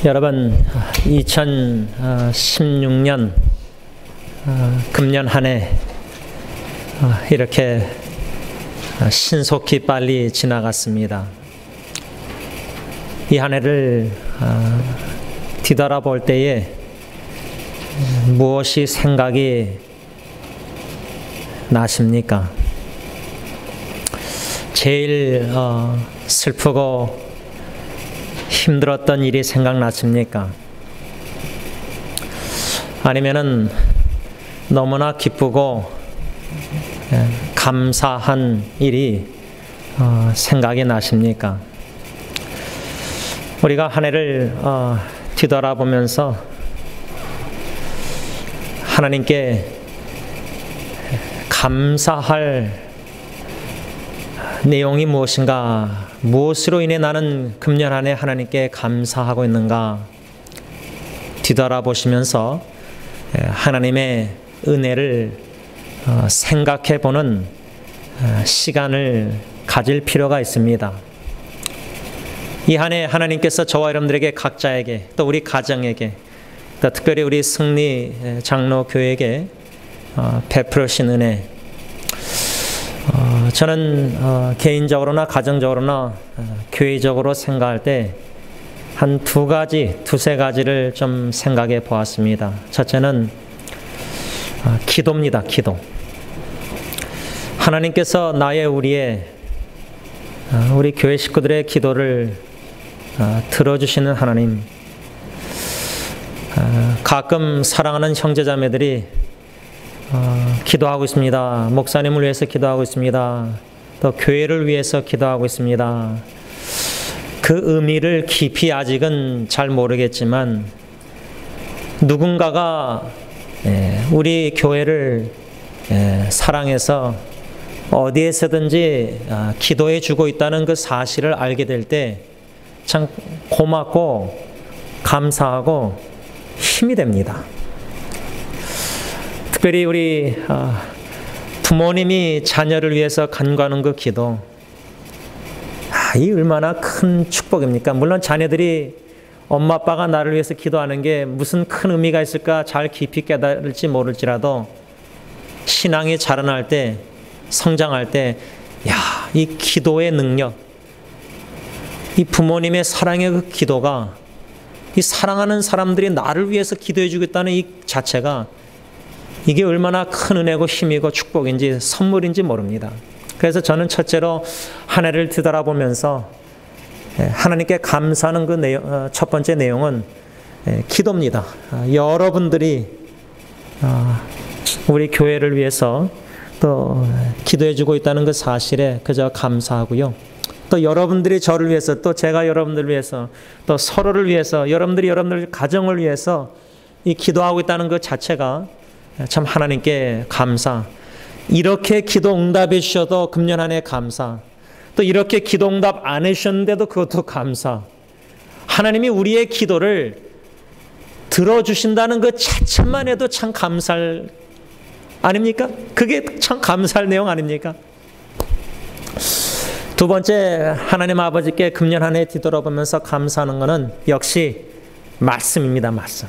여러분, 2016년 금년 한 해 이렇게 신속히 빨리 지나갔습니다. 이 한 해를 뒤돌아볼 때에 무엇이 생각이 나십니까? 제일 슬프고 힘들었던 일이 생각나십니까? 아니면은 너무나 기쁘고 감사한 일이 생각이 나십니까? 우리가 한 해를 뒤돌아보면서 하나님께 감사할 내용이 무엇인가, 무엇으로 인해 나는 금년 한 해 하나님께 감사하고 있는가 뒤돌아보시면서 하나님의 은혜를 생각해 보는 시간을 가질 필요가 있습니다. 이 한 해 하나님께서 저와 여러분들에게 각자에게, 또 우리 가정에게, 또 특별히 우리 승리 장로교회에게 베풀으신 은혜, 저는 개인적으로나 가정적으로나 교회적으로 생각할 때 한 두세 가지를 좀 생각해 보았습니다. 첫째는 기도입니다. 기도. 하나님께서 우리 교회 식구들의 기도를 들어주시는 하나님. 가끔 사랑하는 형제자매들이 기도하고 있습니다. 목사님을 위해서 기도하고 있습니다. 또 교회를 위해서 기도하고 있습니다. 그 의미를 깊이 아직은 잘 모르겠지만 누군가가 우리 교회를 사랑해서 어디에서든지 기도해 주고 있다는 그 사실을 알게 될 때 참 고맙고 감사하고 힘이 됩니다. 특별히 우리 부모님이 자녀를 위해서 간구하는 그 기도, 이 얼마나 큰 축복입니까? 물론 자녀들이 엄마 아빠가 나를 위해서 기도하는 게 무슨 큰 의미가 있을까 잘 깊이 깨달을지 모를지라도 신앙이 자라날 때, 성장할 때, 이 기도의 능력, 이 부모님의 사랑의 그 기도가, 이 사랑하는 사람들이 나를 위해서 기도해 주겠다는 이 자체가 이게 얼마나 큰 은혜고 힘이고 축복인지 선물인지 모릅니다. 그래서 저는 첫째로 한 해를 뒤돌아보면서 하나님께 감사하는 그 첫 번째 내용은 기도입니다. 여러분들이 우리 교회를 위해서 또 기도해 주고 있다는 그 사실에 그저 감사하고요. 또 여러분들이 저를 위해서, 또 제가 여러분들을 위해서, 또 서로를 위해서, 여러분들이 여러분들 가정을 위해서 이 기도하고 있다는 그 자체가 참 하나님께 감사. 이렇게 기도 응답해 주셔도 금년 한 해 감사. 또 이렇게 기도 응답 안 해주셨는데도 그것도 감사. 하나님이 우리의 기도를 들어주신다는 그 자체만 해도 참 감사할 아닙니까? 그게 참 감사할 내용 아닙니까? 두 번째, 하나님 아버지께 금년 한 해 뒤돌아보면서 감사하는 것은 역시 말씀입니다. 말씀.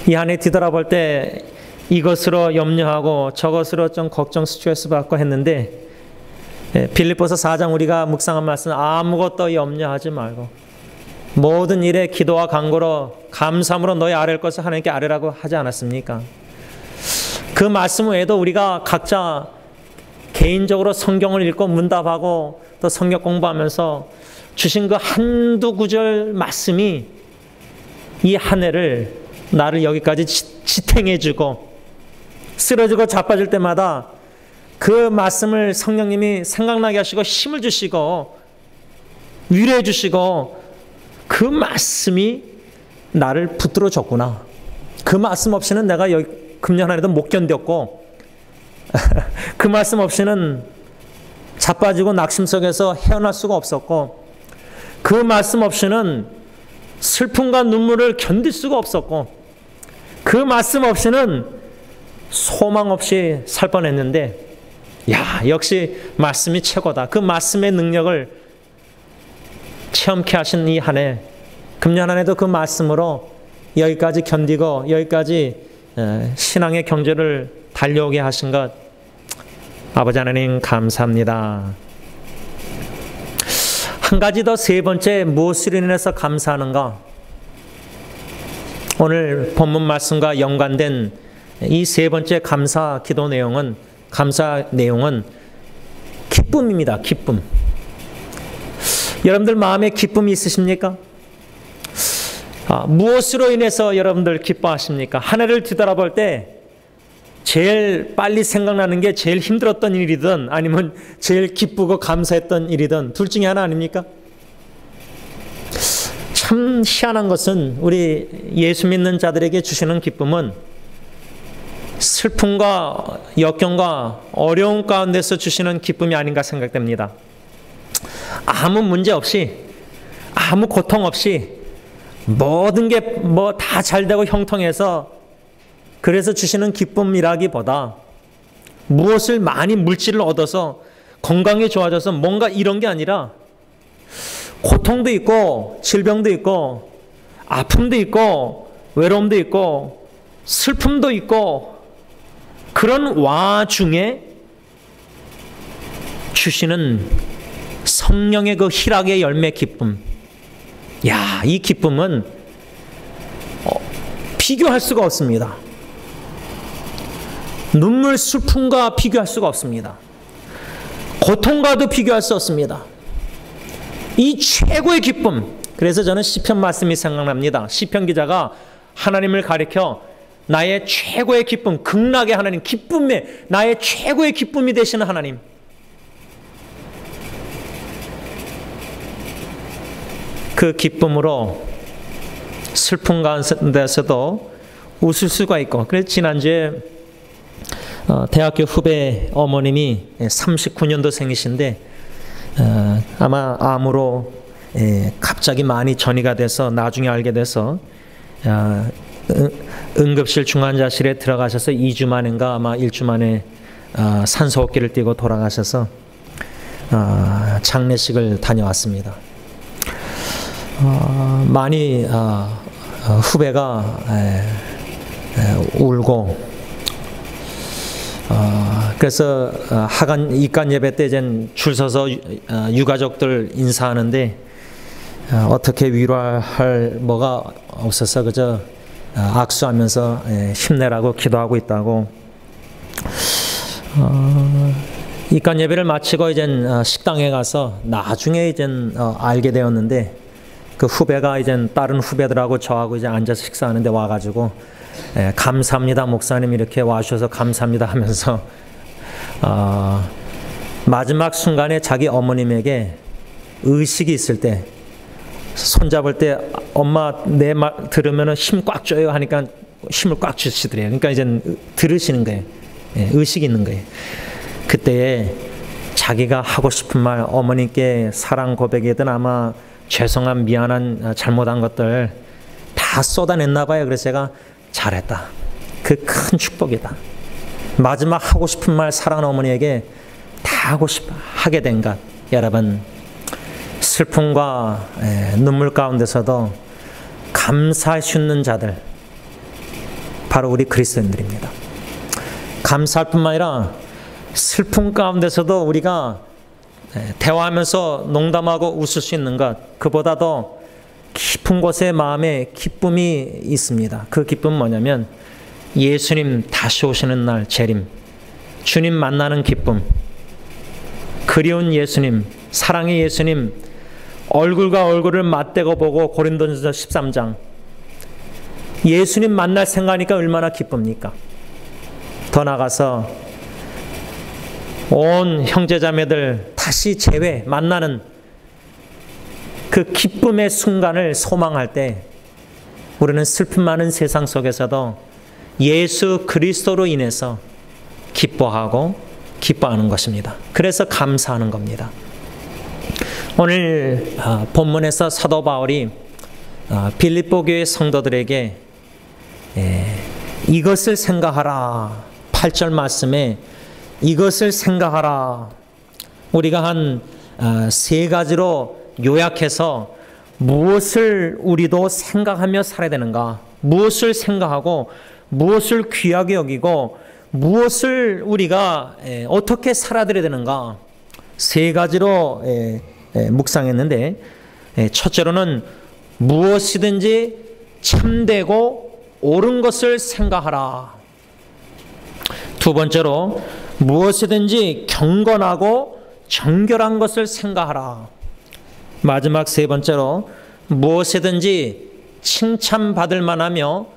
이 한 해 뒤돌아볼 때 이것으로 염려하고 저것으로 좀 걱정, 스트레스 받고 했는데 빌립보서 4장 우리가 묵상한 말씀, 아무것도 염려하지 말고 모든 일에 기도와 간구로 감사함으로 너희 아뢰을 것을 하나님께 아뢰라고 하지 않았습니까? 그 말씀 외에도 우리가 각자 개인적으로 성경을 읽고 문답하고 또 성경 공부하면서 주신 그 한두 구절 말씀이 이 한 해를 나를 여기까지 지탱해주고 쓰러지고 자빠질 때마다 그 말씀을 성령님이 생각나게 하시고 힘을 주시고 위로해 주시고 그 말씀이 나를 붙들어 줬구나. 그 말씀 없이는 내가 여기 금년 한 해도 못 견뎠고 그 말씀 없이는 자빠지고 낙심 속에서 헤어날 수가 없었고 그 말씀 없이는 슬픔과 눈물을 견딜 수가 없었고 그 말씀 없이는 소망 없이 살 뻔했는데 역시 말씀이 최고다. 그 말씀의 능력을 체험케 하신 이 한 해 금년 한 해도 그 말씀으로 여기까지 견디고 여기까지 신앙의 경주를 달려오게 하신 것 아버지 하나님 감사합니다. 한 가지 더 세 번째 무엇으로 인해서 감사하는가? 오늘 본문 말씀과 연관된 이 세 번째 감사 기도 내용은 기쁨입니다. 기쁨. 여러분들 마음에 기쁨이 있으십니까? 무엇으로 인해서 여러분들 기뻐하십니까? 한 해를 뒤돌아볼 때 제일 빨리 생각나는 게 제일 힘들었던 일이든 아니면 제일 기쁘고 감사했던 일이든 둘 중에 하나 아닙니까? 참 희한한 것은 우리 예수 믿는 자들에게 주시는 기쁨은 슬픔과 역경과 어려움 가운데서 주시는 기쁨이 아닌가 생각됩니다. 아무 문제 없이, 아무 고통 없이 모든 게 뭐 다 잘 되고 형통해서 그래서 주시는 기쁨이라기보다 무엇을 많이 물질을 얻어서 건강이 좋아져서 뭔가 이런 게 아니라 고통도 있고 질병도 있고 아픔도 있고 외로움도 있고 슬픔도 있고 그런 와중에 주시는 성령의 그 희락의 열매 기쁨. 야, 이 기쁨은 비교할 수가 없습니다. 눈물 슬픔과 비교할 수가 없습니다. 고통과도 비교할 수 없습니다. 이 최고의 기쁨. 그래서 저는 시편 말씀이 생각납니다. 시편 기자가 하나님을 가리켜 나의 최고의 기쁨, 극락의 하나님, 기쁨의 나의 최고의 기쁨이 되시는 하나님. 그 기쁨으로 슬픔 가운데서도 웃을 수가 있고. 그래서 지난주에 대학교 후배 어머님이 39년도생이신데 아마 암으로 갑자기 많이 전이가 돼서 나중에 알게 돼서 응급실 중환자실에 들어가셔서 2주 만인가 아마 1주 만에 산소호흡기를 띄고 돌아가셔서 장례식을 다녀왔습니다. 많이 후배가 울고 그래서 입간 예배 때 줄 서서 유가족들 인사하는데 어떻게 위로할 뭐가 없어서 그저 악수하면서 힘내라고 기도하고 있다고. 입간 예배를 마치고 이젠 식당에 가서 나중에 이젠 알게 되었는데 그 후배가 이젠 다른 후배들하고 저하고 이제 앉아서 식사하는데 와가지고 감사합니다 목사님 이렇게 와주셔서 감사합니다 하면서 마지막 순간에 자기 어머님에게 의식이 있을 때 손잡을 때 엄마 내 말 들으면 힘 꽉 줘요 하니까 힘을 꽉 주시더래요. 그러니까 이제 들으시는 거예요. 의식이 있는 거예요. 그때에 자기가 하고 싶은 말 어머님께 사랑 고백이든 아마 죄송한 미안한 잘못한 것들 다 쏟아냈나 봐요. 그래서 제가 잘했다. 그 큰 축복이다. 마지막 하고 싶은 말 사랑하는 어머니에게 다 하게 된 것. 여러분 슬픔과 눈물 가운데서도 감사할 수 있는 자들 바로 우리 그리스도인들입니다. 감사할 뿐만 아니라 슬픔 가운데서도 우리가 대화하면서 농담하고 웃을 수 있는 것 그보다도 깊은 곳에 마음에 기쁨이 있습니다. 그 기쁨은 뭐냐면 예수님 다시 오시는 날 재림, 주님 만나는 기쁨, 그리운 예수님, 사랑의 예수님 얼굴과 얼굴을 맞대고 보고 고린도전서 13장 예수님 만날 생각하니까 얼마나 기쁩니까? 더 나아가서 온 형제자매들 다시 만나는 그 기쁨의 순간을 소망할 때 우리는 슬픔 많은 세상 속에서도 예수 그리스도로 인해서 기뻐하는 것입니다. 그래서 감사하는 겁니다. 오늘 본문에서 사도 바울이 빌립보 교회 성도들에게 이것을 생각하라. 8절 말씀에 이것을 생각하라. 우리가 한 세 가지로 요약해서 무엇을 우리도 생각하며 살아야 되는가? 무엇을 생각하고 무엇을 귀하게 여기고 무엇을 우리가 어떻게 살아드려야 되는가? 세 가지로 묵상했는데, 첫째로는 무엇이든지 참되고 옳은 것을 생각하라. 두 번째로 무엇이든지 경건하고 정결한 것을 생각하라. 마지막 세 번째로 무엇이든지 칭찬받을 만하며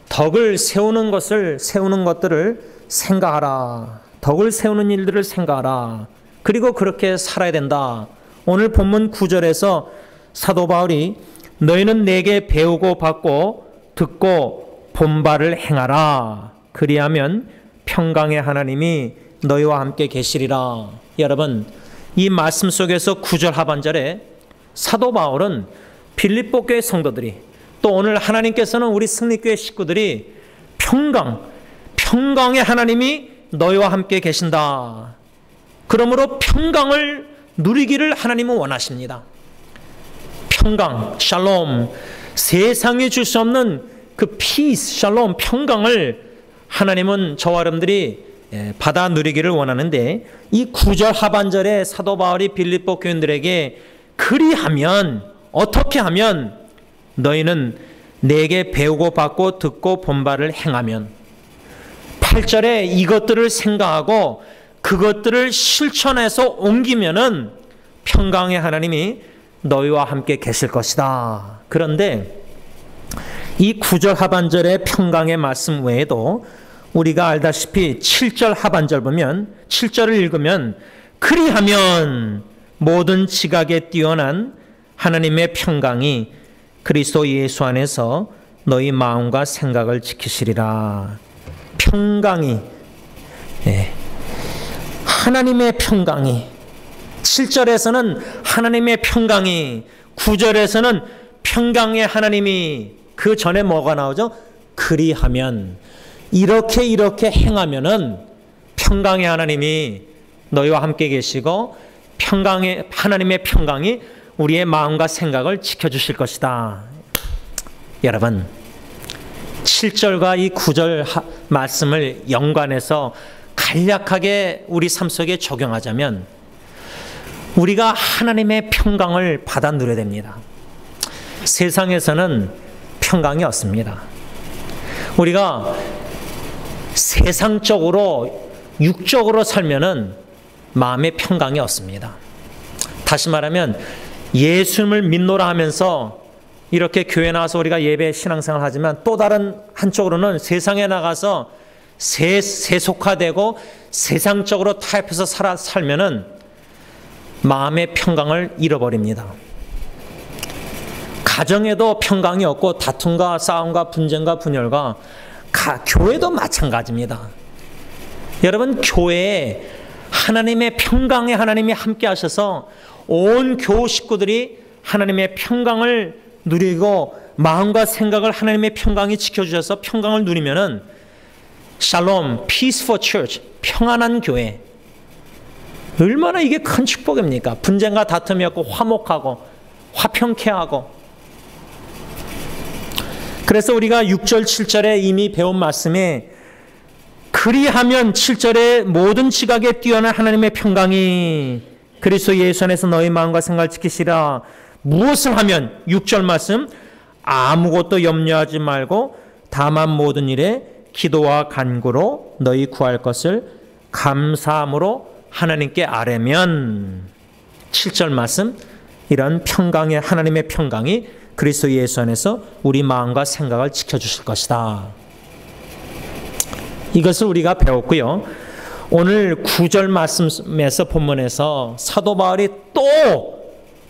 덕을 세우는 것들을 생각하라. 덕을 세우는 일들을 생각하라. 그리고 그렇게 살아야 된다. 오늘 본문 9절에서 사도 바울이 너희는 내게 배우고 받고 듣고 본바를 행하라. 그리하면 평강의 하나님이 너희와 함께 계시리라. 여러분, 이 말씀 속에서 9절 하반절에 사도 바울은 빌립보 교회 성도들이, 또 오늘 하나님께서는 우리 승리교회 식구들이 평강의 하나님이 너희와 함께 계신다. 그러므로 평강을 누리기를 하나님은 원하십니다. 평강, 샬롬, 세상에 줄 수 없는 그 피스, 샬롬, 평강을 하나님은 저와 여러분들이 받아 누리기를 원하는데, 이 9절 하반절에 사도 바울이 빌립보 교인들에게 그리하면, 어떻게 하면 너희는 내게 배우고 받고 듣고 본바를 행하면, 8절에 이것들을 생각하고 그것들을 실천해서 옮기면은 평강의 하나님이 너희와 함께 계실 것이다. 그런데 이 9절 하반절의 평강의 말씀 외에도 우리가 알다시피 7절 하반절 보면, 7절을 읽으면 그리하면 모든 지각에 뛰어난 하나님의 평강이 그리스도 예수 안에서 너희 마음과 생각을 지키시리라. 평강이, 하나님의 평강이, 7절에서는 하나님의 평강이, 9절에서는 평강의 하나님이, 그 전에 뭐가 나오죠? 그리하면, 이렇게 행하면은 평강의 하나님이 너희와 함께 계시고 하나님의 평강이 우리의 마음과 생각을 지켜주실 것이다. 여러분, 7절과 이 9절 말씀을 연관해서 간략하게 우리 삶 속에 적용하자면 우리가 하나님의 평강을 받아 누려야 됩니다. 세상에서는 평강이 없습니다. 우리가 세상적으로, 육적으로 살면은 마음의 평강이 없습니다. 다시 말하면 예수님을 믿노라 하면서 이렇게 교회 나와서 우리가 예배 신앙생활 하지만 또 다른 한쪽으로는 세상에 나가서 세속화되고 세상적으로 타협해서 살면은 마음의 평강을 잃어버립니다. 가정에도 평강이 없고 다툼과 싸움과 분쟁과 분열과 교회도 마찬가지입니다. 여러분, 교회에 하나님의 평강의 하나님이 함께 하셔서 온 교우 식구들이 하나님의 평강을 누리고 마음과 생각을 하나님의 평강이 지켜주셔서 평강을 누리면은 샬롬, peaceful church, 평안한 교회, 얼마나 이게 큰 축복입니까? 분쟁과 다툼이 없고 화목하고 화평케 하고. 그래서 우리가 6절 7절에 이미 배운 말씀에 그리하면 7절에 모든 지각에 뛰어난 하나님의 평강이 그리스도 예수 안에서 너희 마음과 생각을 지키시라. 무엇을 하면? 6절 말씀, 아무것도 염려하지 말고 다만 모든 일에 기도와 간구로 너희 구할 것을 감사함으로 하나님께 아뢰면. 7절 말씀, 이런 평강의 하나님의 평강이 그리스도 예수 안에서 우리 마음과 생각을 지켜주실 것이다. 이것을 우리가 배웠고요. 오늘 9절 말씀에서 본문에서 사도 바울이 또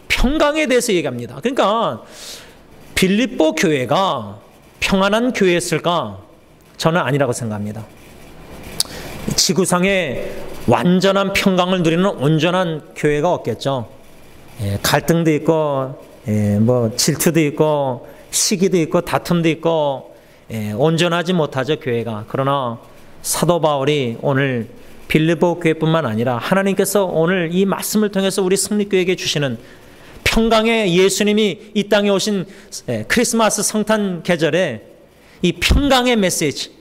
평강에 대해서 얘기합니다. 그러니까 빌립보 교회가 평안한 교회였을까? 저는 아니라고 생각합니다. 지구상에 완전한 평강을 누리는 온전한 교회가 없겠죠. 갈등도 있고 질투도 있고 시기도 있고 다툼도 있고 온전하지 못하죠, 교회가. 그러나 사도 바울이 오늘 빌립보 교회뿐만 아니라 하나님께서 오늘 이 말씀을 통해서 우리 승리교회에게 주시는 평강의 예수님이 이 땅에 오신 크리스마스 성탄 계절에 이 평강의 메시지,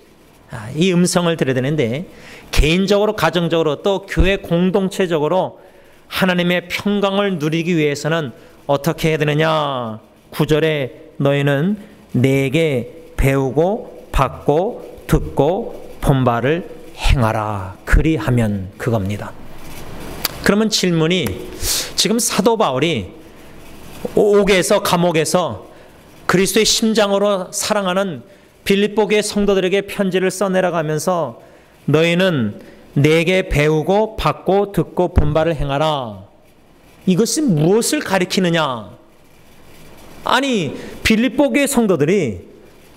이 음성을 들어야 되는데, 개인적으로, 가정적으로, 또 교회 공동체적으로 하나님의 평강을 누리기 위해서는 어떻게 해야 되느냐? 9절에 너희는 내게 배우고 받고 듣고 본 바를 행하라. 그리하면 그겁니다. 그러면 질문이, 지금 사도 바울이 옥에서, 감옥에서 그리스도의 심장으로 사랑하는 빌립보 교회 성도들에게 편지를 써내려가면서 너희는 내게 배우고 받고 듣고 본 바를 행하라. 이것이 무엇을 가리키느냐? 아니, 빌립보 교회 성도들이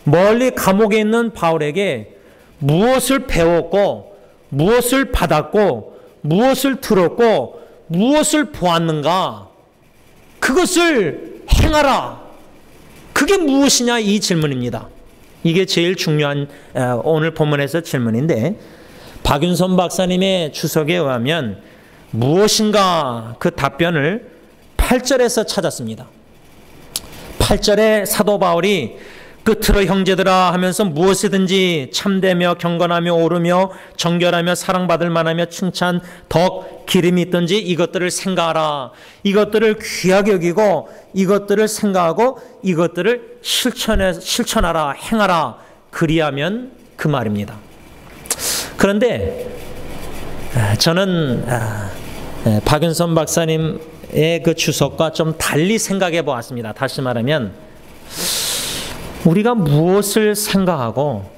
멀리 감옥에 있는 바울에게 무엇을 배웠고 무엇을 받았고 무엇을 들었고 무엇을 보았는가? 그것을 행하라. 그게 무엇이냐? 이 질문입니다. 이게 제일 중요한 오늘 본문에서 질문인데, 박윤선 박사님의 주석에 의하면 무엇인가 그 답변을 8절에서 찾았습니다. 8절에 사도 바울이 끝으로 형제들아 하면서 무엇이든지 참되며 경건하며 옳으며 정결하며 사랑받을 만하며 칭찬, 덕, 기름이 있든지 이것들을 생각하라. 이것들을 귀하게 여기고 이것들을 생각하고 이것들을 실천하라, 행하라. 그리하면 그 말입니다. 그런데 저는 박윤선 박사님의 그 주석과 좀 달리 생각해 보았습니다. 다시 말하면 우리가 무엇을 생각하고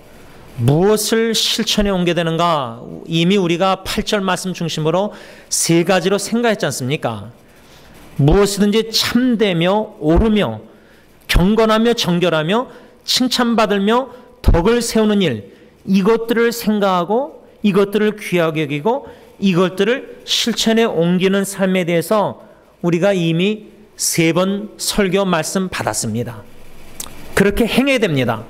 무엇을 실천해 옮게 되는가, 이미 우리가 8절 말씀 중심으로 세 가지로 생각했지 않습니까? 무엇이든지 참되며 옳으며 경건하며 정결하며 칭찬받으며 덕을 세우는 일, 이것들을 생각하고 이것들을 귀하게 여기고 이것들을 실천해 옮기는 삶에 대해서 우리가 이미 3번 설교 말씀 받았습니다. 그렇게 행해야 됩니다.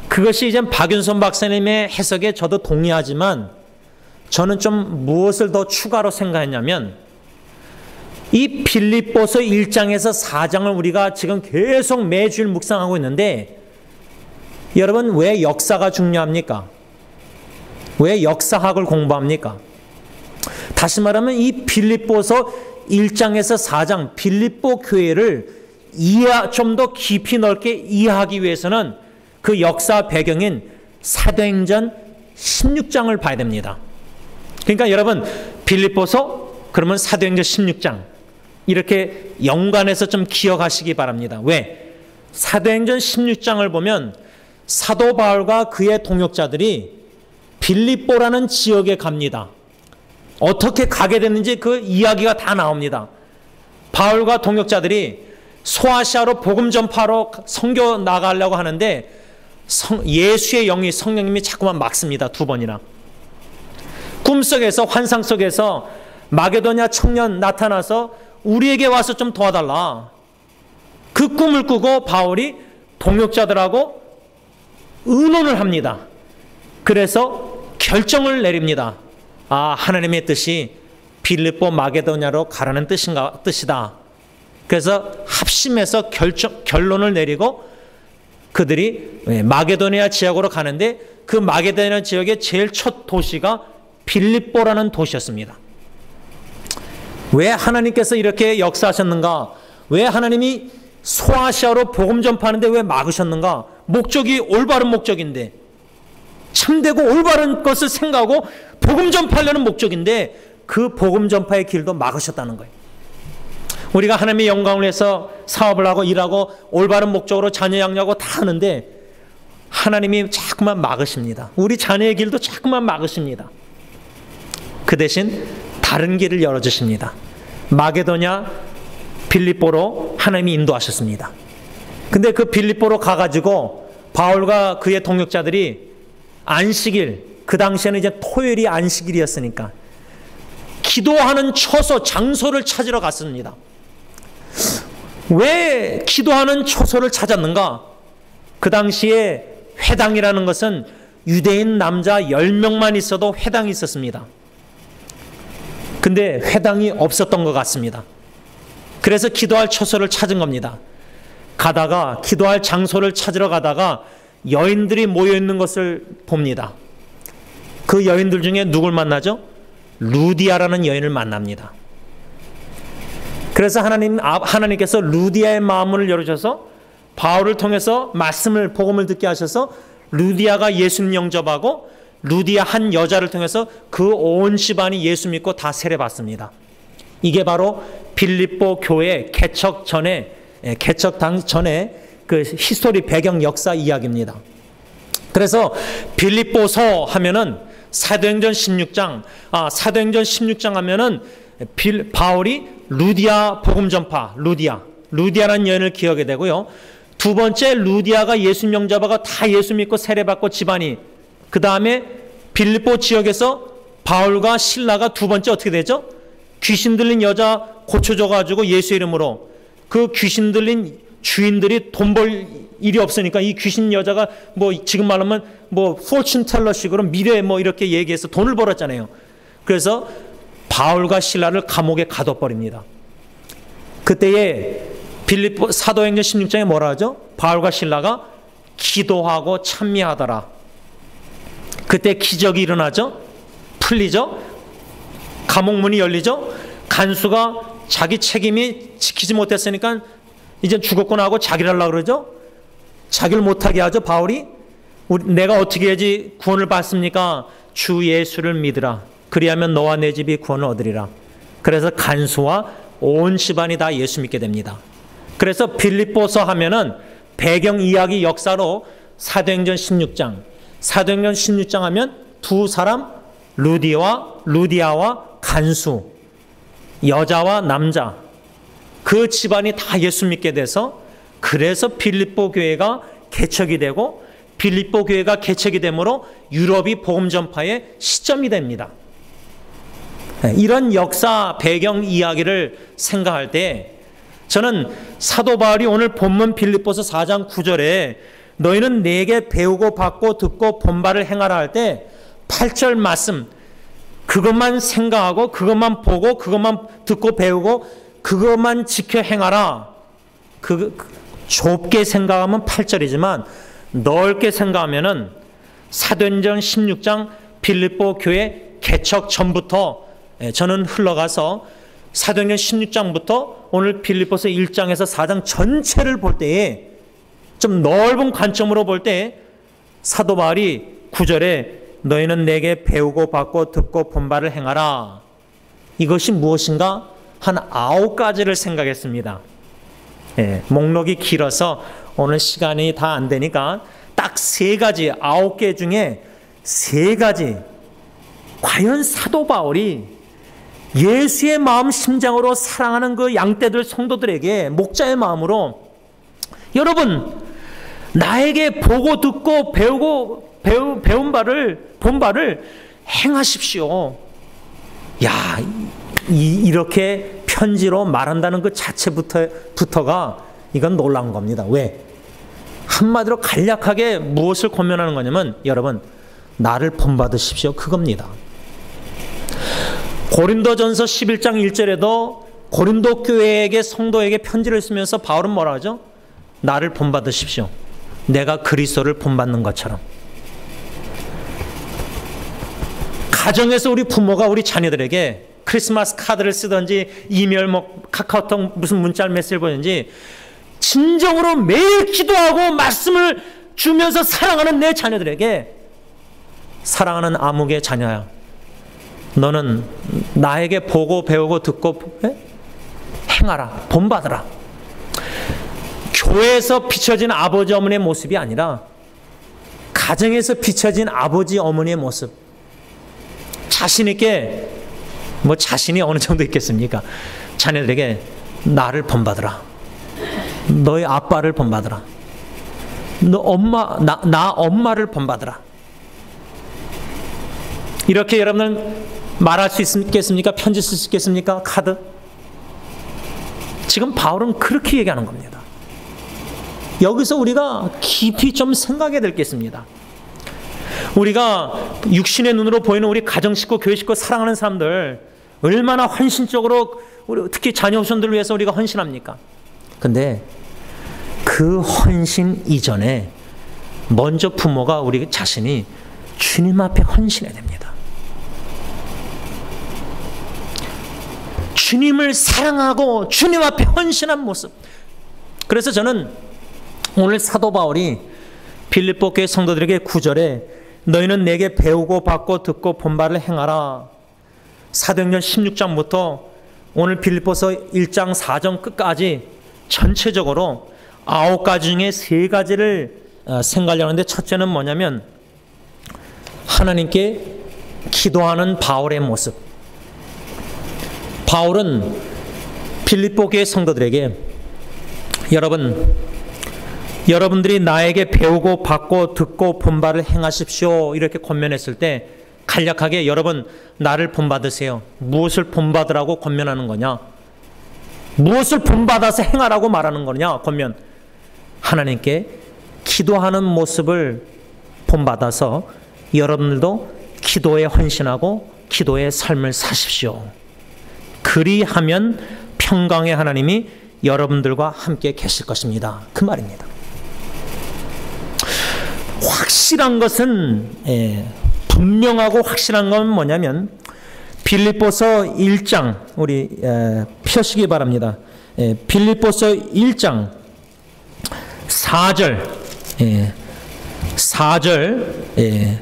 그것이 이제 박윤선 박사님의 해석에 저도 동의하지만 저는 좀 무엇을 더 추가로 생각했냐면, 이 빌립보서 1장에서 4장을 우리가 지금 계속 매주일 묵상하고 있는데, 여러분 왜 역사가 중요합니까? 왜 역사학을 공부합니까? 다시 말하면 이 빌립보서 1장에서 4장 빌립보 교회를 좀 더 깊이 넓게 이해하기 위해서는 그 역사 배경인 사도행전 16장을 봐야 됩니다. 그러니까 여러분 빌립보서 그러면 사도행전 16장 이렇게 연관해서 좀 기억하시기 바랍니다. 왜? 사도행전 16장을 보면 사도 바울과 그의 동역자들이 빌립보라는 지역에 갑니다. 어떻게 가게 됐는지 그 이야기가 다 나옵니다. 바울과 동역자들이 소아시아로 복음 전파로 선교 나가려고 하는데 예수의 영이, 성령님이 자꾸만 막습니다. 2번이나. 꿈속에서, 환상 속에서 마게도냐 청년 나타나서 우리에게 와서 좀 도와달라. 그 꿈을 꾸고 바울이 동역자들하고 의논을 합니다. 그래서 결정을 내립니다. 아, 하나님의 뜻이 빌립보 마게도냐로 가라는 뜻이다. 그래서 합심해서 결론을 내리고 그들이 마게도니아 지역으로 가는데, 그 마게도니아 지역의 제일 첫 도시가 빌립보라는 도시였습니다. 왜 하나님께서 이렇게 역사하셨는가? 왜 하나님이 소아시아로 복음 전파하는데 왜 막으셨는가? 목적이 올바른 목적인데, 참되고 올바른 것을 생각하고 복음 전파하려는 목적인데 그 복음 전파의 길도 막으셨다는 거예요. 우리가 하나님의 영광을 위해서 사업을 하고 일하고 올바른 목적으로 자녀 양육하고 다 하는데 하나님이 자꾸만 막으십니다. 우리 자녀의 길도 자꾸만 막으십니다. 그 대신 다른 길을 열어주십니다. 마게도냐 빌립보로 하나님이 인도하셨습니다. 근데 그 빌립보로 가가지고 바울과 그의 동역자들이 안식일, 그 당시에는 이제 토요일이 안식일이었으니까 기도하는 처소, 장소를 찾으러 갔습니다. 왜 기도하는 처소를 찾았는가? 그 당시에 회당이라는 것은 유대인 남자 10명만 있어도 회당이 있었습니다. 근데 회당이 없었던 것 같습니다. 그래서 기도할 처소를 찾은 겁니다. 가다가 기도할 장소를 찾으러 가다가 여인들이 모여 있는 것을 봅니다. 그 여인들 중에 누굴 만나죠? 루디아라는 여인을 만납니다. 그래서 하나님께서 루디아의 마음을 열어줘서 바울을 통해서 복음을 듣게 하셔서 루디아가 예수님 영접하고 루디아 한 여자를 통해서 그 온 집안이 예수 믿고 다 세례받습니다. 이게 바로 빌립보 교회 개척 전에 그 히스토리 배경 역사 이야기입니다. 그래서 빌립보서 하면은 사도행전 16장 하면은 바울이 루디아 복음 전파, 루디아라는 여인을 기억하게 되고요. 두 번째, 루디아가 예수님 영접하고 다 예수 믿고 세례받고 집안이, 그 다음에 빌립보 지역에서 바울과 실라가 두 번째 어떻게 되죠? 귀신 들린 여자 고쳐줘가지고 예수 이름으로, 그 귀신 들린 주인들이 돈 벌 일이 없으니까 이 귀신 여자가 지금 말하면 포춘 텔러식으로 미래 이렇게 얘기해서 돈을 벌었잖아요. 그래서 바울과 실라를 감옥에 가둬버립니다. 그때에 빌립보 사도행전 16장에 뭐라 하죠? 바울과 실라가 기도하고 찬미하더라. 그때 기적이 일어나죠? 풀리죠? 감옥문이 열리죠? 간수가 자기 책임이 지키지 못했으니까 이제 죽었구나 하고 자기를 하려고 그러죠? 자기를 못하게 하죠. 바울이 내가 어떻게 해야지 구원을 받습니까? 주 예수를 믿으라. 그리하면 너와 내 집이 구원을 얻으리라. 그래서 간수와 온 집안이 다 예수 믿게 됩니다. 그래서 빌립보서 하면은 배경 이야기 역사로 사도행전 16장 하면 두 사람, 루디아와 간수, 여자와 남자, 그 집안이 다 예수 믿게 돼서, 그래서 빌립보 교회가 개척이 되고, 빌립보 교회가 개척이 되므로 유럽이 복음 전파의 시점이 됩니다. 이런 역사 배경 이야기를 생각할 때 저는 사도 바울이 오늘 본문 빌립보서 4장 9절에 너희는 내게 배우고 받고 듣고 본바를 행하라 할 때 8절 말씀, 그것만 생각하고 그것만 보고 그것만 듣고 배우고 그것만 지켜 행하라. 좁게 생각하면 8절이지만 넓게 생각하면은 사도행전 16장 빌립보 교회 개척 전부터 저는 흘러가서 사도행전 16장부터 오늘 빌립보서 1장에서 4장 전체를 볼 때에 좀 넓은 관점으로 볼 때 사도 바울이 9절에 너희는 내게 배우고 받고 듣고 본바를 행하라. 이것이 무엇인가? 한 9가지를 생각했습니다. 목록이 길어서 오늘 시간이 다 안 되니까 딱 3가지, 9개 중에 3가지. 과연 사도 바울이 예수의 마음 심장으로 사랑하는 그 양떼들 성도들에게 목자의 마음으로 여러분 나에게 보고 듣고 배우고 본 바를 행하십시오. 야, 이렇게 편지로 말한다는 그 자체부터가 이건 놀라운 겁니다. 왜? 한마디로 간략하게 무엇을 권면하는 거냐면 여러분 나를 본받으십시오. 그겁니다. 고린도전서 11장 1절에도 고린도 교회에게 성도에게 편지를 쓰면서 바울은 뭐라 하죠? 나를 본받으십시오. 내가 그리스도를 본받는 것처럼. 가정에서 우리 부모가 우리 자녀들에게 크리스마스 카드를 쓰든지 이메일 카카오톡 무슨 문자 메시지를 보든지 진정으로 매일 기도하고 말씀을 주면서 사랑하는 내 자녀들에게 사랑하는 아무개 자녀야. 너는 나에게 보고 배우고 듣고 행하라. 본받으라. 교회에서 비춰진 아버지 어머니의 모습이 아니라 가정에서 비춰진 아버지 어머니의 모습. 자신 있게 자신이 어느 정도 있겠습니까? 자녀들에게 나를 본받으라. 너의 아빠를 본받으라. 나 엄마를 본받으라. 이렇게 여러분은 말할 수 있겠습니까? 편지 쓸 수 있겠습니까? 카드? 지금 바울은 그렇게 얘기하는 겁니다. 여기서 우리가 깊이 좀 생각해야 될 게 있습니다. 우리가 육신의 눈으로 보이는 우리 가정 식구, 교회 식구 사랑하는 사람들, 얼마나 헌신적으로 특히 자녀손들을 위해서 우리가 헌신합니까? 근데 그 헌신 이전에 먼저 부모가 우리 자신이 주님 앞에 헌신해야 됩니다. 주님을 사랑하고 주님 앞에 헌신한 모습. 그래서 저는 오늘 사도 바울이 빌립보 교회 성도들에게 9절에 너희는 내게 배우고 받고 듣고 본 바를 행하라. 사도행전 16장부터 오늘 빌립보서 1장 4장 끝까지 전체적으로 9가지 중에 3가지를 생각하려고 하는데, 첫째는 뭐냐면 하나님께 기도하는 바울의 모습. 바울은 빌립보 교회 성도들에게 여러분들이 나에게 배우고 받고 듣고 본 바를 행하십시오 이렇게 권면했을 때 간략하게 여러분 나를 본받으세요. 무엇을 본받으라고 권면하는 거냐? 무엇을 본받아서 행하라고 말하는 거냐? 권면. 하나님께 기도하는 모습을 본받아서 여러분들도 기도에 헌신하고 기도의 삶을 사십시오. 그리하면 평강의 하나님이 여러분들과 함께 계실 것입니다. 그 말입니다. 확실한 것은 분명하고 확실한 건 뭐냐면 빌립보서 1장 우리 펴시기 바랍니다. 빌립보서 1장 4절 4절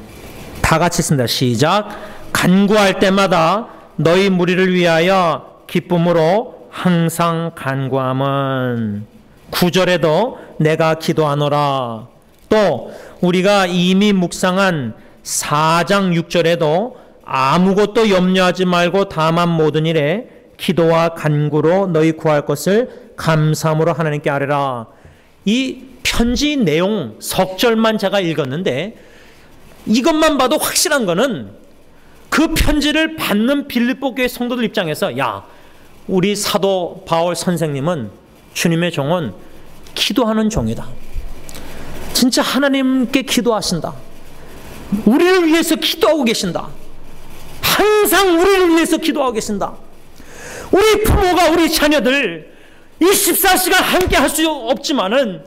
다 같이 씁니다. 시작. 간구할 때마다 너희 무리를 위하여 기쁨으로 항상 간구함은 9절에도 내가 기도하노라. 또 우리가 이미 묵상한 4장 6절에도 아무것도 염려하지 말고 다만 모든 일에 기도와 간구로 너희 구할 것을 감사함으로 하나님께 아뢰라. 이 편지 내용 석절만 제가 읽었는데 이것만 봐도 확실한 거는 그 편지를 받는 빌립보 교회 성도들 입장에서 야, 우리 사도 바울 선생님은 주님의 종은 기도하는 종이다. 진짜 하나님께 기도하신다. 우리를 위해서 기도하고 계신다. 항상 우리를 위해서 기도하고 계신다. 우리 부모가 우리 자녀들 24시간 함께 할 수 없지만은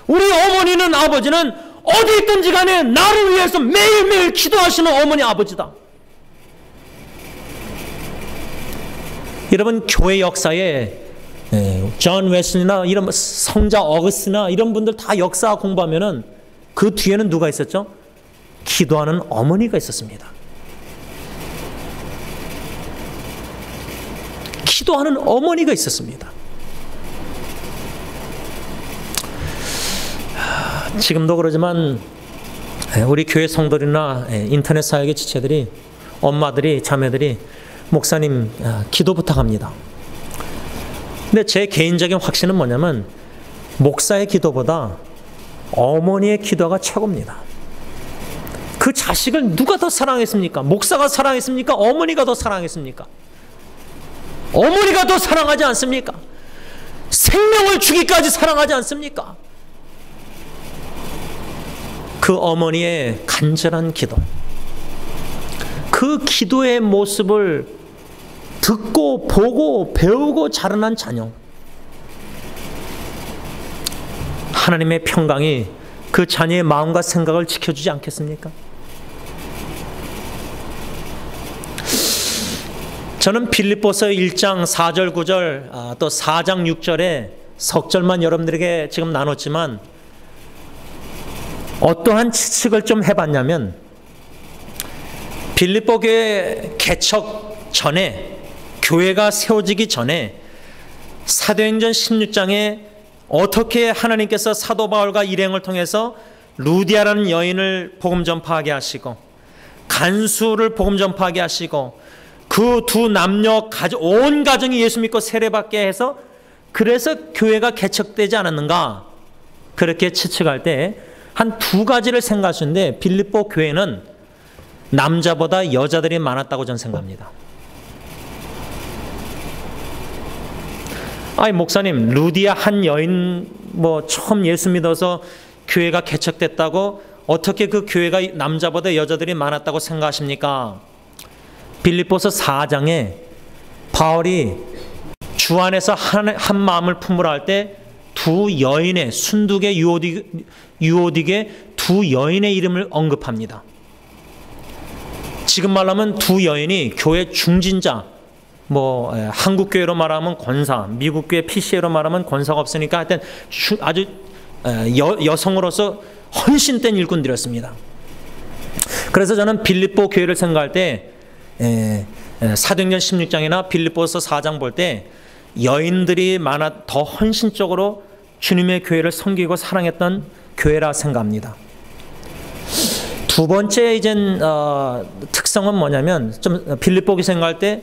우리 어머니는 아버지는 어디 있든지 간에 나를 위해서 매일매일 기도하시는 어머니 아버지다. 여러분 교회 역사에 존 웨슬리나 이런 성자 어거스티나 이런 분들 다 역사 공부하면은 그 뒤에는 누가 있었죠? 기도하는 어머니가 있었습니다. 기도하는 어머니가 있었습니다. 지금도 그러지만 우리 교회 성도들이나 인터넷 사역의 지체들이 엄마들이 자매들이 목사님 기도 부탁합니다. 근데 제 개인적인 확신은 뭐냐면 목사의 기도보다 어머니의 기도가 최고입니다. 그 자식을 누가 더 사랑했습니까? 목사가 사랑했습니까? 어머니가 더 사랑했습니까? 어머니가 더 사랑하지 않습니까? 생명을 주기까지 사랑하지 않습니까? 그 어머니의 간절한 기도, 그 기도의 모습을 듣고 보고 배우고 자라난 자녀, 하나님의 평강이 그 자녀의 마음과 생각을 지켜주지 않겠습니까? 저는 빌립보서 1장 4절 9절 또 4장 6절에 석절만 여러분들에게 지금 나눴지만 어떠한 추측을 좀 해봤냐면 빌립보 교회 개척 전에, 교회가 세워지기 전에 사도행전 16장에 어떻게 하나님께서 사도 바울과 일행을 통해서 루디아라는 여인을 복음 전파하게 하시고 간수를 복음 전파하게 하시고 그 두 남녀 온 가정이 예수 믿고 세례받게 해서 그래서 교회가 개척되지 않았는가, 그렇게 추측할 때 한 2가지를 생각할 수 있는데 빌립보 교회는 남자보다 여자들이 많았다고 저는 생각합니다. 아니 목사님, 루디아 한 여인 처음 예수 믿어서 교회가 개척됐다고 어떻게 그 교회가 남자보다 여자들이 많았다고 생각하십니까? 빌립보서 4장에 바울이 주 안에서 한 마음을 품으라 할 때 두 여인의 순두계 유오딕의 두 여인의 이름을 언급합니다. 지금 말하면 두 여인이 교회 중진자, 한국 교회로 말하면 권사, 미국 교회 PCA로 말하면 권사가 없으니까 하여튼 아주 여성으로서 헌신된 일꾼들이었습니다. 그래서 저는 빌립보 교회를 생각할 때 사도행전 16장이나 빌립보서 4장 볼 때 여인들이 더 헌신적으로 주님의 교회를 섬기고 사랑했던 교회라 생각합니다. 두 번째 특성은 뭐냐면 좀 빌립보기 생각할 때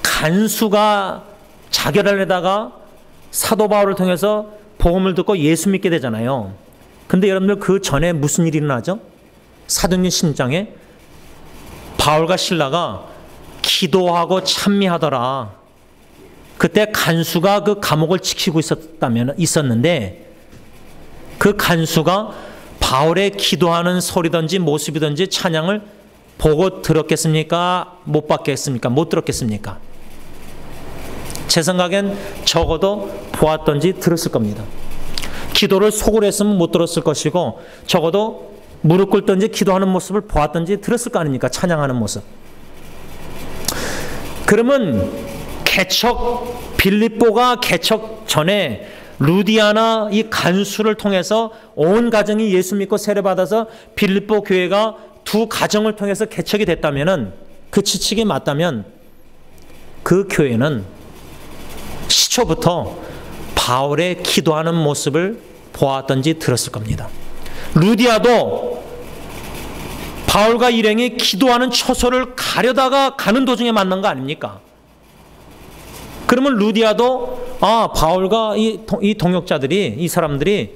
간수가 자결하려다가 사도 바울을 통해서 복음을 듣고 예수 믿게 되잖아요. 근데 여러분들 그 전에 무슨 일이 일어나죠? 사도행전 16장에 바울과 실라가 기도하고 찬미하더라. 그때 간수가 그 감옥을 지키고 있었는데 그 간수가 바울의 기도하는 소리든지 모습이든지 찬양을 보고 들었겠습니까? 못 봤겠습니까? 못 들었겠습니까? 제 생각엔 적어도 보았던지 들었을 겁니다. 기도를 속으로 했으면 못 들었을 것이고 적어도 무릎 꿇든지 기도하는 모습을 보았던지 들었을 거 아닙니까? 찬양하는 모습. 그러면 빌립보가 개척 전에 루디아나 이 간수를 통해서 온 가정이 예수 믿고 세례받아서 빌립보 교회가 두 가정을 통해서 개척이 됐다면은, 그 추측이 맞다면 그 교회는 시초부터 바울의 기도하는 모습을 보았던지 들었을 겁니다. 루디아도 바울과 일행이 기도하는 처소를 가려다가 가는 도중에 만난 거 아닙니까? 그러면 루디아도 바울과 이 동역자들이, 이 사람들이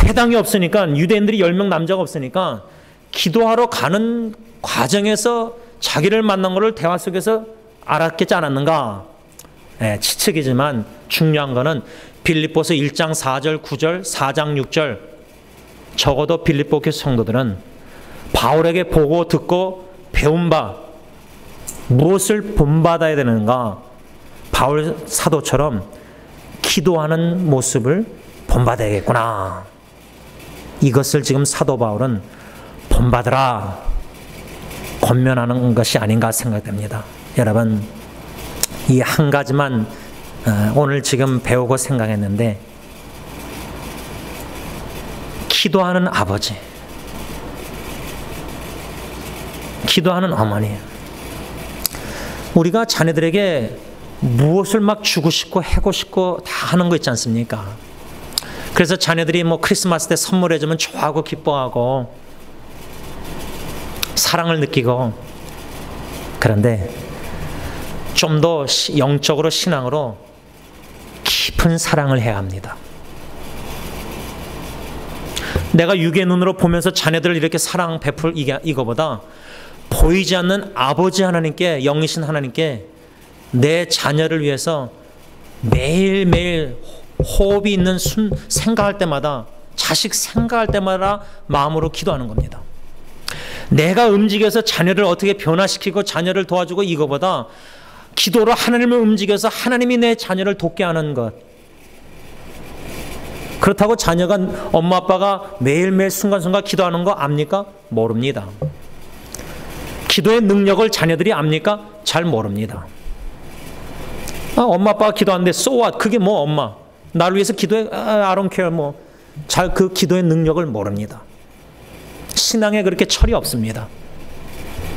회당이 없으니까, 유대인들이 10명 남자가 없으니까 기도하러 가는 과정에서 자기를 만난 것을 대화 속에서 알았겠지 않았는가? 추측이지만 중요한 거는 빌립보서 1장 4절 9절 4장 6절, 적어도 빌립보 교회 성도들은 바울에게 보고 듣고 배운 바 무엇을 본받아야 되는가? 바울 사도처럼 기도하는 모습을 본받아야겠구나. 이것을 지금 사도 바울은 본받으라 권면하는 것이 아닌가 생각됩니다. 여러분, 이 한 가지만 오늘 지금 배우고 생각했는데, 기도하는 아버지, 기도하는 어머니, 우리가 자녀들에게 무엇을 막 주고 싶고 해고 싶고 다 하는 거 있지 않습니까? 그래서 자녀들이 크리스마스 때 선물해주면 좋아하고 기뻐하고 사랑을 느끼고, 그런데 좀 더 영적으로, 신앙으로 깊은 사랑을 해야 합니다. 내가 육의 눈으로 보면서 자녀들을 이렇게 사랑 베풀 이거보다 보이지 않는 아버지 하나님께, 영이신 하나님께 내 자녀를 위해서 매일매일 호흡이 있는 생각할 때마다, 자식 생각할 때마다 마음으로 기도하는 겁니다. 내가 움직여서 자녀를 어떻게 변화시키고 자녀를 도와주고 이거보다 기도로 하나님을 움직여서 하나님이 내 자녀를 돕게 하는 것. 그렇다고 자녀가, 엄마 아빠가 매일매일 순간순간 기도하는 거 압니까? 모릅니다. 기도의 능력을 자녀들이 압니까? 잘 모릅니다. 엄마 아빠가 기도하는데 so what? 그게 뭐 엄마 나를 위해서 기도해? I don't care. 잘 그 기도의 능력을 모릅니다. 신앙에 그렇게 철이 없습니다.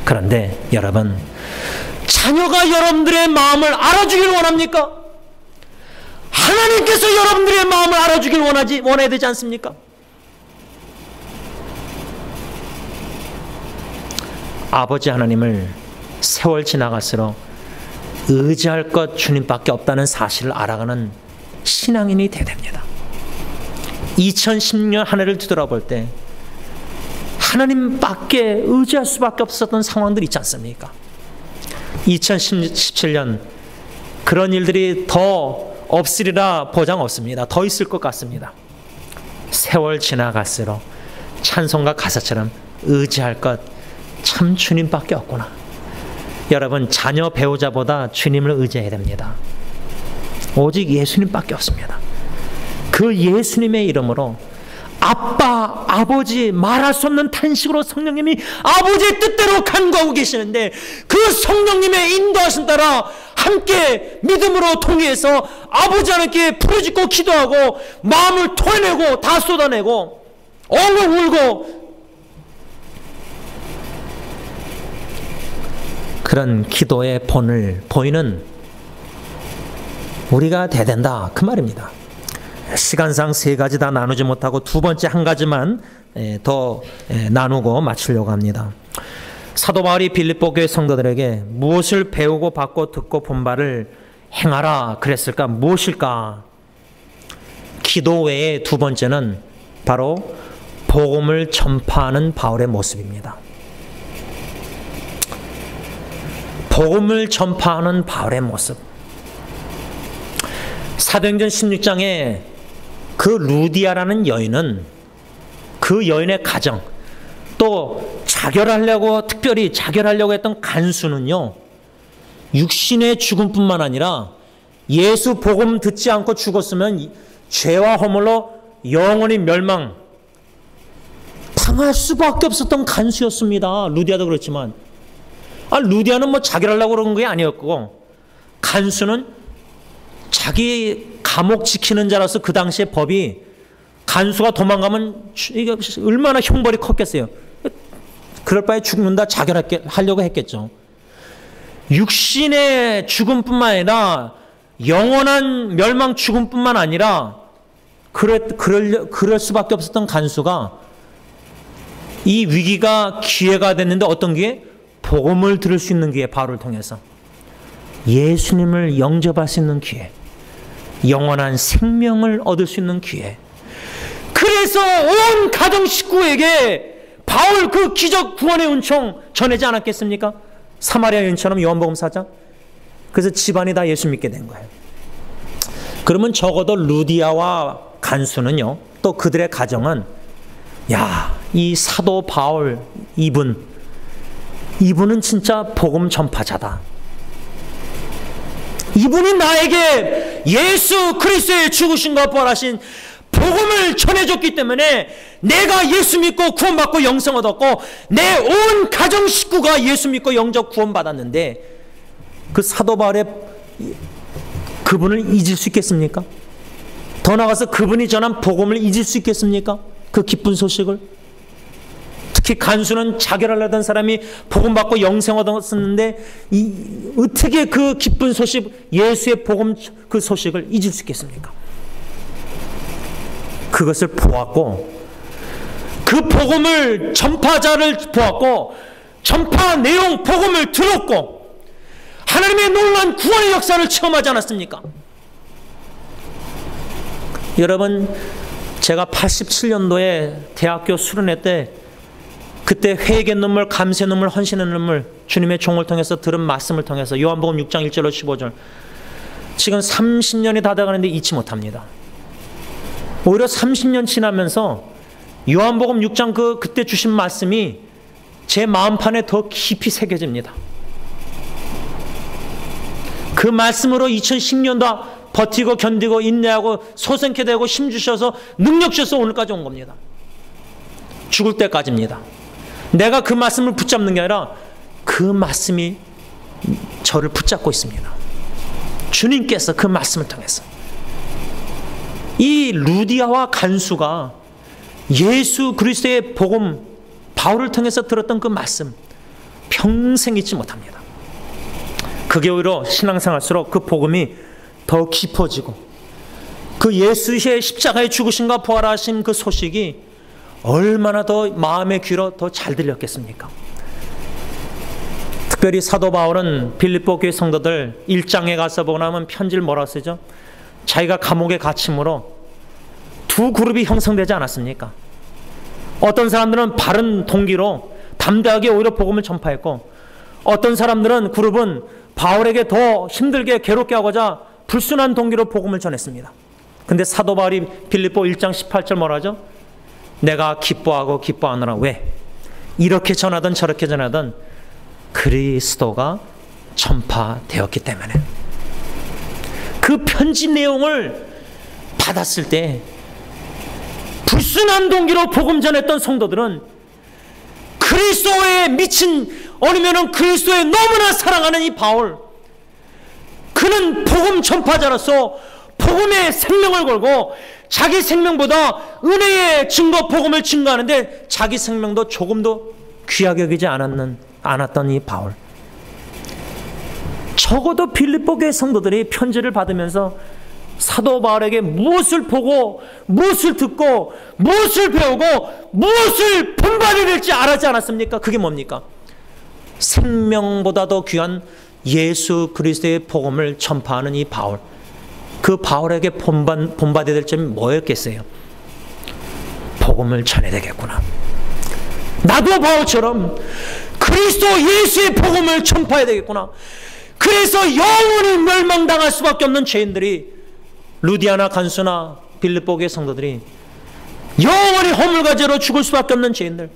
그런데 여러분, 자녀가 여러분들의 마음을 알아주길 원합니까? 하나님께서 여러분들의 마음을 알아주길 원해야 되지 않습니까? 아버지 하나님을 세월 지나갈수록 의지할 것 주님밖에 없다는 사실을 알아가는 신앙인이 돼야 됩니다. 2016년 한 해를 뒤돌아볼 때 하나님밖에 의지할 수밖에 없었던 상황들이 있지 않습니까? 2017년 그런 일들이 더 없으리라 보장 없습니다. 더 있을 것 같습니다. 세월 지나갈수록 찬송가 가사처럼 의지할 것 참 주님밖에 없구나. 여러분, 자녀 배우자보다 주님을 의지해야 됩니다. 오직 예수님밖에 없습니다. 그 예수님의 이름으로 아빠, 아버지, 말할 수 없는 탄식으로 성령님이 아버지의 뜻대로 간구하고 계시는데, 그 성령님의 인도하심 따라 함께 믿음으로 통해서 아버지 하나님께 부르짖고 기도하고 마음을 토해내고 다 쏟아내고 엉엉 울고, 그런 기도의 본을 보이는 우리가 돼야 된다, 그 말입니다. 시간상 세 가지 다 나누지 못하고 두 번째 한 가지만 더 나누고 마치려고 합니다. 사도 바울이 빌립보 교회 성도들에게 무엇을 배우고 받고 듣고 본 바를 행하라 그랬을까? 무엇일까? 기도 외에 두 번째는 바로 복음을 전파하는 바울의 모습입니다. 복음을 전파하는 바울의 모습. 사도행전 16장에 그 루디아라는 여인은, 그 여인의 가정, 또 특별히 자결하려고 했던 간수는요, 육신의 죽음뿐만 아니라 예수 복음 듣지 않고 죽었으면 죄와 허물로 영원히 멸망 당할 수밖에 없었던 간수였습니다. 루디아도 그렇지만, 루디아는 뭐 자결하려고 그런 게 아니었고, 간수는 자기 감옥 지키는 자라서 그 당시에 법이, 간수가 도망가면 이게 얼마나 형벌이 컸겠어요. 그럴 바에 죽는다 자결하려고 했겠죠. 육신의 죽음뿐만 아니라 영원한 멸망 죽음뿐만 아니라 그럴 수밖에 없었던 간수가 이 위기가 기회가 됐는데, 어떤 기회? 복음을 들을 수 있는 기회, 바울을 통해서 예수님을 영접할 수 있는 기회, 영원한 생명을 얻을 수 있는 기회. 그래서 온 가정 식구에게 바울 그 기적 구원의 은총 전하지 않았겠습니까? 사마리아 여인처럼, 요한복음 4장. 그래서 집안이 다 예수 믿게 된 거예요. 그러면 적어도 루디아와 간수는요, 또 그들의 가정은, 이 사도 바울 이분은 진짜 복음 전파자다. 이분이 나에게 예수 그리스도의 죽으신과 부활하신 복음을 전해줬기 때문에 내가 예수 믿고 구원받고 영생 얻었고, 내 온 가정 식구가 예수 믿고 영접 구원받았는데, 그 사도 바울의 그분을 잊을 수 있겠습니까? 더 나아가서 그분이 전한 복음을 잊을 수 있겠습니까? 그 기쁜 소식을. 특히 간수는 자결하려던 사람이 복음 받고 영생 얻었었는데, 어떻게 그 기쁜 소식, 예수의 복음 그 소식을 잊을 수 있겠습니까? 그것을 보았고, 그 복음을 전파자를 보았고, 전파 내용 복음을 들었고, 하나님의 놀라운 구원의 역사를 체험하지 않았습니까? 여러분, 제가 87년도에 대학교 수련회 때, 그때 회개 눈물, 감사 눈물, 헌신의 눈물, 주님의 종을 통해서 들은 말씀을 통해서, 요한복음 6장 1절로 15절, 지금 30년이 다 돼가는데 잊지 못합니다. 오히려 30년 지나면서 요한복음 6장 그때 주신 말씀이 제 마음판에 더 깊이 새겨집니다. 그 말씀으로 2010년도 버티고 견디고 인내하고 소생케 되고 힘주셔서 능력 주셔서 오늘까지 온 겁니다. 죽을 때까지입니다. 내가 그 말씀을 붙잡는 게 아니라 그 말씀이 저를 붙잡고 있습니다. 주님께서 그 말씀을 통해서. 이 루디아와 간수가 예수 그리스도의 복음, 바울을 통해서 들었던 그 말씀 평생 잊지 못합니다. 그게 오히려 신앙생활할수록 그 복음이 더 깊어지고, 그 예수의 십자가의 죽으심과 부활하신 그 소식이 얼마나 더 마음의 귀로 더 잘 들렸겠습니까? 특별히 사도 바울은 빌립보 교회 성도들 1장에 가서 보고 나면 편지를 뭐라고 쓰죠? 자기가 감옥에 갇힘으로 두 그룹이 형성되지 않았습니까? 어떤 사람들은 바른 동기로 담대하게 오히려 복음을 전파했고, 어떤 사람들은 그룹은 바울에게 더 힘들게 괴롭게 하고자 불순한 동기로 복음을 전했습니다. 근데 사도 바울이 빌립보 1장 18절 뭐라 하죠? 내가 기뻐하고 기뻐하노라. 왜? 이렇게 전하든 저렇게 전하든 그리스도가 전파되었기 때문에. 그 편지 내용을 받았을 때 불순한 동기로 복음 전했던 성도들은 그리스도에 미친, 아니면은 그리스도에 너무나 사랑하는 이 바울, 그는 복음 전파자로서 복음의 생명을 걸고 자기 생명보다 은혜의 증거 복음을 증거하는데 자기 생명도 조금도 귀하게 여기지 않았던 이 바울, 적어도 빌립보 교회 성도들이 편지를 받으면서 사도 바울에게 무엇을 보고 무엇을 듣고 무엇을 배우고 무엇을 본받아야 될지 알았지 않았습니까? 그게 뭡니까? 생명보다도 귀한 예수 그리스도의 복음을 전파하는 이 바울, 그 바울에게 본받아야 될 점이 뭐였겠어요? 복음을 전해야 되겠구나. 나도 바울처럼 그리스도 예수의 복음을 전파해야 되겠구나. 그래서 영원히 멸망당할 수밖에 없는 죄인들이, 루디아나 간수나 빌립보교의 성도들이 영원히 허물과제로 죽을 수밖에 없는 죄인들,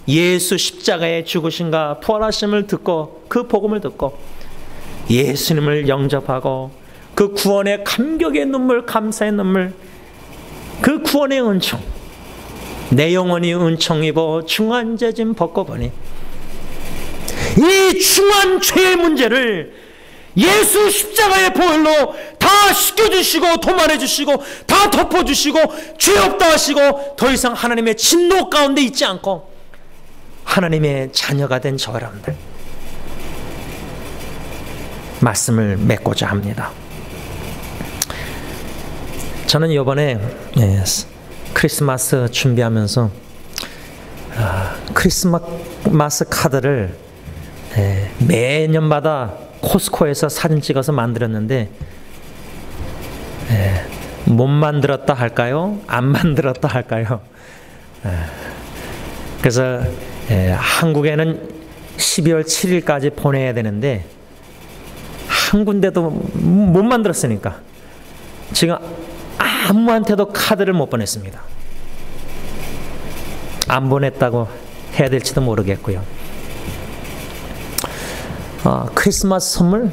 예수 십자가의 죽으심과 부활하심을 듣고 그 복음을 듣고 예수님을 영접하고 그 구원의 감격의 눈물, 감사의 눈물, 그 구원의 은총, 내 영혼이 은총 입어 중한 죄짐 벗고 보니, 이 중한 죄의 문제를 예수 십자가의 보혈로 다 씻겨주시고 도말해주시고 다 덮어주시고 죄 없다 하시고 더 이상 하나님의 진노 가운데 있지 않고 하나님의 자녀가 된 저 여러분들 말씀을 맺고자 합니다. 저는 이번에 크리스마스 준비하면서 크리스마스 카드를 매년마다 코스코에서 사진 찍어서 만들었는데 못 만들었다 할까요? 안 만들었다 할까요? 그래서 한국에는 12월 7일까지 보내야 되는데 한 군데도 못 만들었으니까 지금 아무한테도 카드를 못 보냈습니다. 안 보냈다고 해야 될지도 모르겠고요. 크리스마스 선물,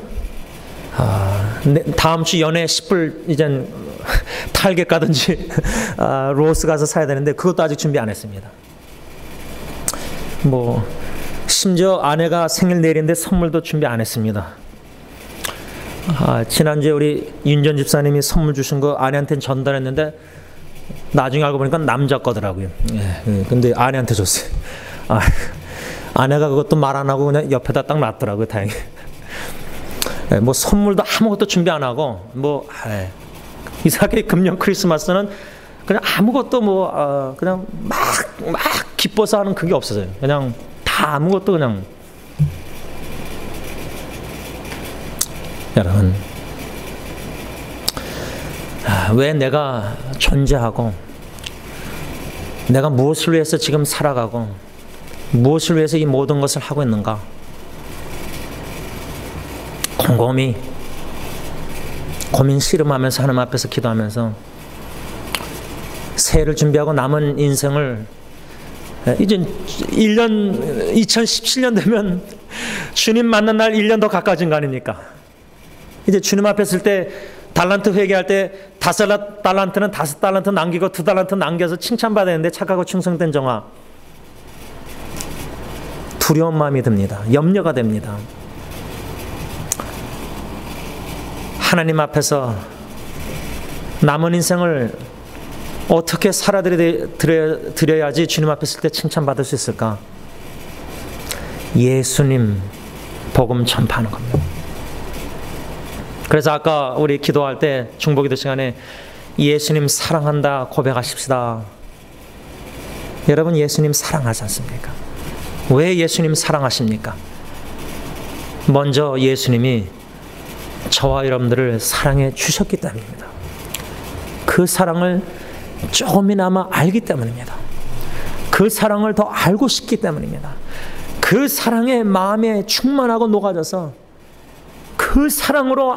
다음 주 연애 10불 이젠 탈겟 가든지 로스 가서 사야 되는데 그것도 아직 준비 안 했습니다. 뭐 심지어 아내가 생일 내일인데 선물도 준비 안 했습니다. 지난주에 우리 윤전 집사님이 선물 주신 거 아내한테는 전달했는데 나중에 알고 보니까 남자 거더라고요. 근데 아내한테 줬어요. 아내가 그것도 말 안 하고 그냥 옆에다 딱 놨더라고요. 다행히. 뭐 선물도 아무것도 준비 안 하고 이삭의 금년 크리스마스는 그냥 아무것도 그냥 막 기뻐서 하는 그게 없었어요. 그냥 다 아무것도 그냥. 여러분, 왜 내가 존재하고 내가 무엇을 위해서 지금 살아가고 무엇을 위해서 이 모든 것을 하고 있는가? 곰곰이 고민 씨름하면서 하나님 앞에서 기도하면서 새해를 준비하고 남은 인생을 이제 1년 2017년 되면 주님 만난 날 1년 더 가까워진 거 아닙니까? 이제 주님 앞에 있을 때 달란트 회개할 때 5달란트는 5달란트 남기고 2달란트 남겨서 칭찬받아야 되는데 착하고 충성된 정화, 두려운 마음이 듭니다. 염려가 됩니다. 하나님 앞에서 남은 인생을 어떻게 살아드려야지 주님 앞에 있을 때 칭찬받을 수 있을까? 예수님 복음 전파하는 겁니다. 그래서 아까 우리 기도할 때 중보기도 시간에 예수님 사랑한다 고백하십시다. 여러분, 예수님 사랑하지 않습니까? 왜 예수님 사랑하십니까? 먼저 예수님이 저와 여러분들을 사랑해 주셨기 때문입니다. 그 사랑을 조금이나마 알기 때문입니다. 그 사랑을 더 알고 싶기 때문입니다. 그 사랑에 마음에 충만하고 녹아져서 그 사랑으로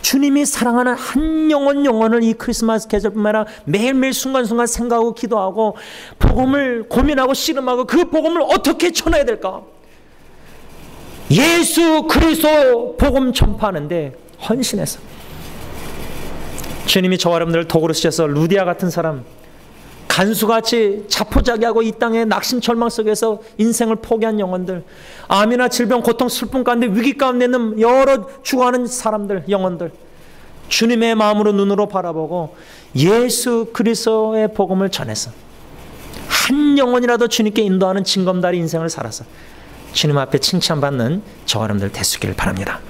주님이 사랑하는 한 영혼을 이 크리스마스 계절뿐만 아니라 매일매일 순간순간 생각하고 기도하고 복음을 고민하고 씨름하고 그 복음을 어떻게 전해야 될까? 예수 그리스도 복음 전파하는데 헌신해서 주님이 저와 여러분들을 도구로 쓰셔서 루디아 같은 사람, 간수같이 자포자기하고 이 땅의 낙심철망 속에서 인생을 포기한 영혼들, 암이나 질병, 고통, 슬픔 가운데 위기 가운데 있는 여러 죽어가는 사람들, 영혼들, 주님의 마음으로 눈으로 바라보고 예수 그리스도의 복음을 전해서 한 영혼이라도 주님께 인도하는 징검다리 인생을 살아서 주님 앞에 칭찬받는 저와 여러분들 되시기를 바랍니다.